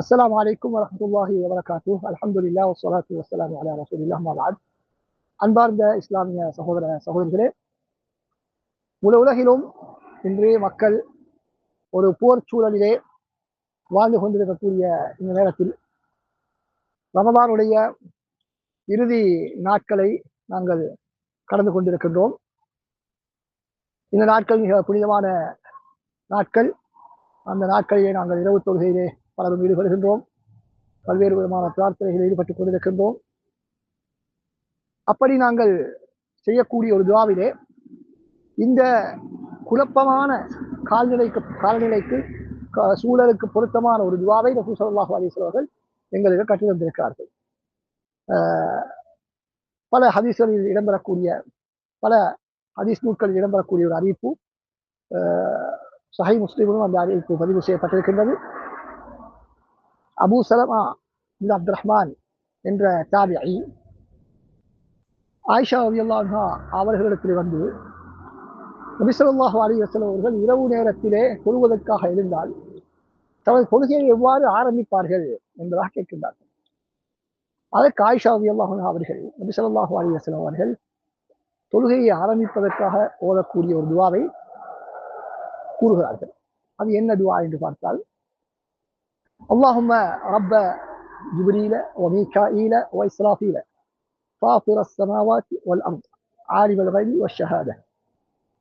السلام عليكم ورحمة الله وبركاته. الحمد لله والصلاة والسلام على رسول الله ما بعد. அன்பார்ந்த இஸ்லாமிய சகோதரர்களே, முழு உலகிலும் இன்று மக்கள் ஒரு போர் சூழலிலே வாழ்ந்து கொண்டிருக்கக்கூடிய இந்த நேரத்தில் ரமதானுடைய இறுதி நாட்களை நாங்கள் கடந்து கொண்டிருக்கின்றோம். இந்த நாட்கள் மிக புனிதமான நாட்கள். அந்த நாட்களிலே நாங்கள் இரவு தொழுகையிலே பலரும் ஈடுபடுகின்றோம், பல்வேறு விதமான பிரார்த்தனைகளில் ஈடுபட்டுக் கொண்டிருக்கின்றோம். அப்படி நாங்கள் செய்யக்கூடிய ஒரு துஆவிலே இந்த குழப்பமான காலநிலைக்கு சூழலுக்கு பொருத்தமான ஒரு துஆவை ரசூல் ஸல்லல்லாஹு அலைஹி வஸல்லம் அவர்கள் எங்களுக்கு கற்றுத் தந்திருக்கிறார்கள். பல ஹதீஸ்களில் இடம்பெறக்கூடிய பல ஹதீஸ் நூல்களில் இடம்பெறக்கூடிய ஒரு அறிவிப்பு சஹீஹ் முஸ்லிமிலும் அந்த அறிவிப்பு பதிவு செய்யப்பட்டிருக்கின்றது. அபூ சலமா பின் அப்துர் ரஹ்மான் என்ற தாபிஈ ஆயிஷா ரலியல்லாஹு அன்ஹா அவர்களிடத்தில் வந்து நபி ஸல்லல்லாஹு அலைஹி வஸல்லம் அவர்கள் இரவு நேரத்திலே தொழுவதற்காக எழுந்தால் தமது தொழுகையை எவ்வாறு ஆரம்பிப்பார்கள் என்பதாக கேட்கின்றார்கள். அதற்கு ஆயிஷா ரலியல்லாஹு அன்ஹா அவர்கள் நபி ஸல்லல்லாஹு அலைஹி வஸல்லம் அவர்கள் தொழுகையை ஆரம்பிப்பதற்காக ஓதக்கூடிய ஒரு துஆவை கூறுகிறார்கள். அது என்ன துஆ என்று பார்த்தால், அல்லாஹும்ம ரப்ப ஜிப்ரீல வ மீகாஈல வ இஸ்ராஃபீல فاطر السماوات والأرض عالم الغيب والشهادة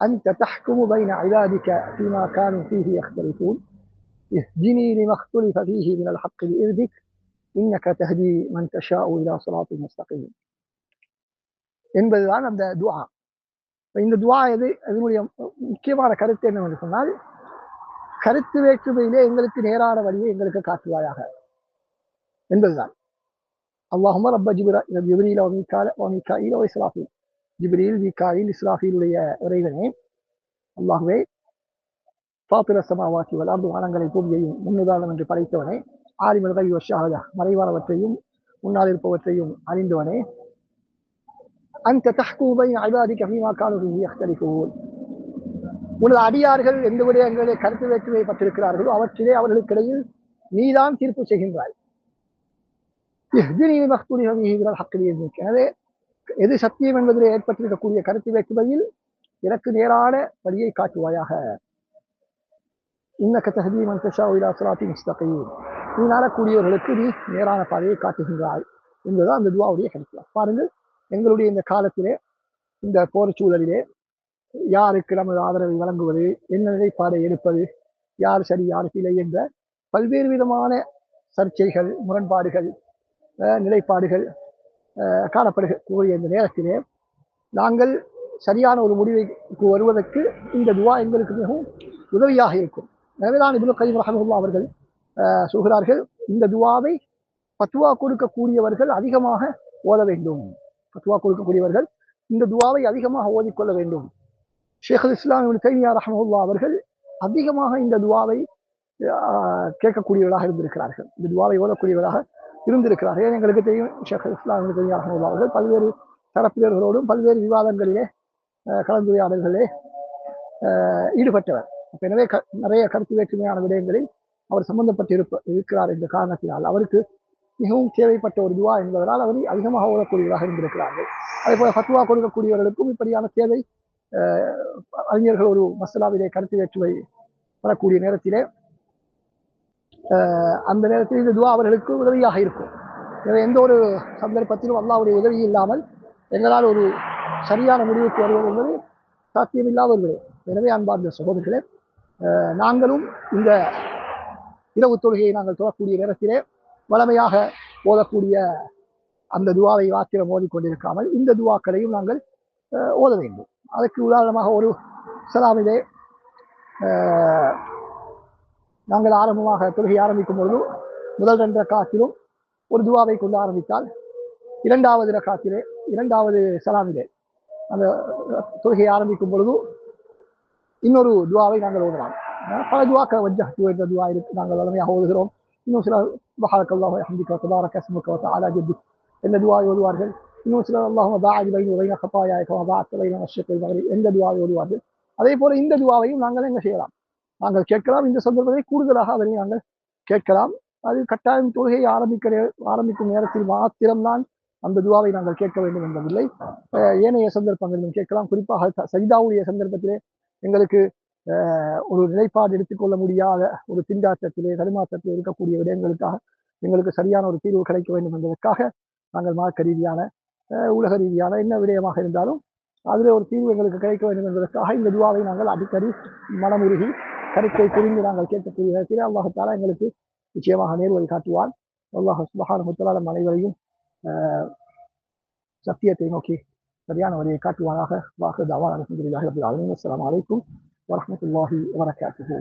أنت تحكم بين عبادك فيما كانوا فيه يختلفون اهدني لما اختلف فيه من الحق بإذنك إنك تهدي من تشاء إلى صراط مستقيم என்பதுதான் அந்த துஆ. இந்த துஆ இதனுடைய முக்கியமான கருத்து என்னவென்று சொன்னால், கருத்து வேற்றுமையிலே எங்களுக்கு நேரான வழியை எங்களுக்கு காட்டுவாயாக என்பதுதான். அல்லாஹும்ம ரப்ப ஜிப்ரீல வ மீகாஈல வ இஸ்ராஃபீல், ஜிப்ரீல், மீகாயில், இஸ்ராஃபீலுடைய இறைவனே, அல்லாஹ்வே, ஃபாத்திர ஸமாவாத்தி வல் அர்து, வானங்களை பூமியையும் முன்னுதாரணம் என்று படைத்தவனே, ஆலிமுல் கைபி வஷ்ஷஹாதா, மறைவானவற்றையும் முன்னால் இருப்பவற்றையும் அறிந்தவனே, அன்த தஹ்குமு பைன இபாதிக ஃபீமா கானூ ஃபீஹி யக்தலிஃபூன், உனது அடியார்கள் எந்த விடயங்களிலே கருத்து வேற்றுமை பட்டிருக்கிறார்களோ அவற்றிலே அவர்களுக்கிடையில் நீதான் தீர்ப்பு செய்கின்றாய். எனவே எது சத்தியம் என்பதிலே ஏற்பட்டிருக்கக்கூடிய கருத்து வேற்றுமையில் எனக்கு நேரான வழியை காட்டுவாயாக. இன்னக தஹ்தீ மன் தஷாஉ இலா ஸிராத்தின் முஸ்தகீம், நீ நாடக்கூடியவர்களுக்கு நீ நேரான பாதையை காட்டுகின்றாய் என்பதுதான் அந்த துஆவுடைய கருத்து. பாருங்கள், எங்களுடைய இந்த காலத்திலே, இந்த போர் சூழலிலே யாருக்கு நமது ஆதரவை வழங்குவது, என்ன நிலைப்பாடை எடுப்பது, யார் சரி யார் பிழை என்ற பல்வேறு விதமான சர்ச்சைகள், முரண்பாடுகள், நிலைப்பாடுகள் காணப்படக்கூடிய இந்த நேரத்திலே நாங்கள் சரியான ஒரு முடிவுக்கு வருவதற்கு இந்த துஆ எங்களுக்கு மிகவும் உதவியாக இருக்கும். எனவேதான் இப்னு கய்யிம் ரஹ்மத்துல்லாஹி அவர்கள் சொல்கிறார்கள், இந்த துஆவை ஃபத்வா கொடுக்கக்கூடியவர்கள் அதிகமாக ஓத வேண்டும். ஃபத்வா கொடுக்கக்கூடியவர்கள் இந்த துஆவை அதிகமாக ஓதிக்கொள்ள வேண்டும். ஷேகுல் இஸ்லாம் இப்னு தைமிய்யா ரஹ்மத்துல்லாஹி அவர்கள் அதிகமாக இந்த துஆவை கேட்கக்கூடியவர்களாக இருந்திருக்கிறார்கள், இந்த துஆவை ஓதக்கூடியவர்களாக இருந்திருக்கிறார்கள். ஏன் எங்களுக்கு தெரியும், ஷேகுல் இஸ்லாம் இப்னு தைமிய்யா ரஹ்மத்துல்லாஹி அவர்கள் பல்வேறு தரப்பினர்களோடும் பல்வேறு விவாதங்களிலே கலந்துரையாடல்களே ஈடுபட்டவர். எனவே நிறைய கருத்து வேற்றுமையான விடயங்களில் அவர் சம்பந்தப்பட்டிருக்கிறார் என்ற காரணத்தினால் அவருக்கு மிகவும் தேவைப்பட்ட ஒரு துஆ என்பதனால் அவரை அதிகமாக ஓதக்கூடியவராக இருந்திருக்கிறார்கள். அதே போல ஃபத்வா கொடுக்கக்கூடியவர்களுக்கும் இப்படியான தேவை. அறிஞர்கள் ஒரு மஸ்அலாவிலே கருத்து வேற்றுமை வரக்கூடிய நேரத்திலே அந்த நேரத்தில் இந்த துஆ அவர்களுக்கு உதவியாக இருக்கும். எனவே எந்த ஒரு சந்தர்ப்பத்திலும் அல்லாஹ்வுடைய உதவி இல்லாமல் எங்களால் ஒரு சரியான முடிவுக்கு வருவது என்பது சாத்தியமில்லாத ஒரு விடயம். எனவே அன்பார்ந்த சகோதரர்களே, நாங்களும் இந்த இரவு தொழுகையை நாங்கள் தொழக்கூடிய நேரத்திலே வளமையாக ஓதக்கூடிய அந்த துஆவை மாத்திரம் ஓதிக்கொண்டிருக்காமல் இந்த துஆக்களையும் நாங்கள் ஓத வேண்டும். அதற்கு உதாரணமாக ஒரு சலாமிலே நாங்கள் ஆரம்பமாக தொழுகை ஆரம்பிக்கும் பொழுது முதல் 2 ரக்காத்திலும் ஒரு துஆவை கொண்டு ஆரம்பித்தால், இரண்டாவது ரக்காத்திலே, இரண்டாவது சலாமிலே அந்த தொழுகையை ஆரம்பிக்கும் பொழுது இன்னொரு துஆவை நாங்கள் ஓதலாம். பல துஆக்கள் வஜ்ஜஹ்து என்ற துஆ இருக்கு, நாங்கள் வளமையாக ஓதுகிறோம். இன்னும் சில சுப்ஹானக்கல்லாஹு வ பிஹம்திக வ தபாரக இஸ்முக வ தஆலா ஜத்துக என்ற துஆவை ஓதுவார்கள். இன்னும் சில அல்லாஹும்ம பாஅத் பைனி வ பைன ஹதாயாய கமா பாஅத்த பைன மஷ்ரிகி வல் மக்ரிப் என்ற துஆவை ஓதுவார்கள். அதே போல இந்த துஆவையும் நாங்கள் என்ன செய்யலாம், நாங்கள் கேட்கலாம். இந்த சந்தர்ப்பத்தை கூடுதலாக அதனை நாங்கள் கேட்கலாம். அது கட்டாயம் தொழுகை ஆரம்பிக்கும் நேரத்தில் மாத்திரம்தான் அந்த துவாவை நாங்கள் கேட்க வேண்டும் என்பதில்லை. ஏனைய சந்தர்ப்பங்களிலும் கேட்கலாம். குறிப்பாக சஜிதாவுடைய சந்தர்ப்பத்திலே எங்களுக்கு ஒரு நிலைப்பாடு எடுத்துக்கொள்ள முடியாத ஒரு திண்டாட்டத்திலே தடுமாற்றத்திலே இருக்கக்கூடிய விடயங்களுக்காக எங்களுக்கு சரியான ஒரு தீர்வு கிடைக்க வேண்டும் என்பதற்காக நாங்கள் மார்க்க ரீதியான உலக ரீதியான என்ன விடயமாக இருந்தாலும் அதில் ஒரு தீர்வு எங்களுக்கு கிடைக்க வேண்டும் என்பதற்காக இந்த துவாவை நாங்கள் அடிக்கடி மனமுருகி கருத்தை புரிந்து நாங்கள் கேட்கக்கூடிய நேரத்தில் அல்லாஹ் எங்களுக்கு நிச்சயமாக நேர்வழி காட்டுவான். அல்லாஹ் சுப்ஹானஹு வ தஆலா நம் அனைவரையும் சத்தியத்தை நோக்கி சரியான வழியை காட்டுவானாக. வாஹிரு தஅவானா அல்ஹம்துலில்லாஹி ரப்பில் ஆலமீன். அஸ்ஸலாமு அலைக்கும் வரஹ்மத்துல்லாஹி வபரகாத்துஹு.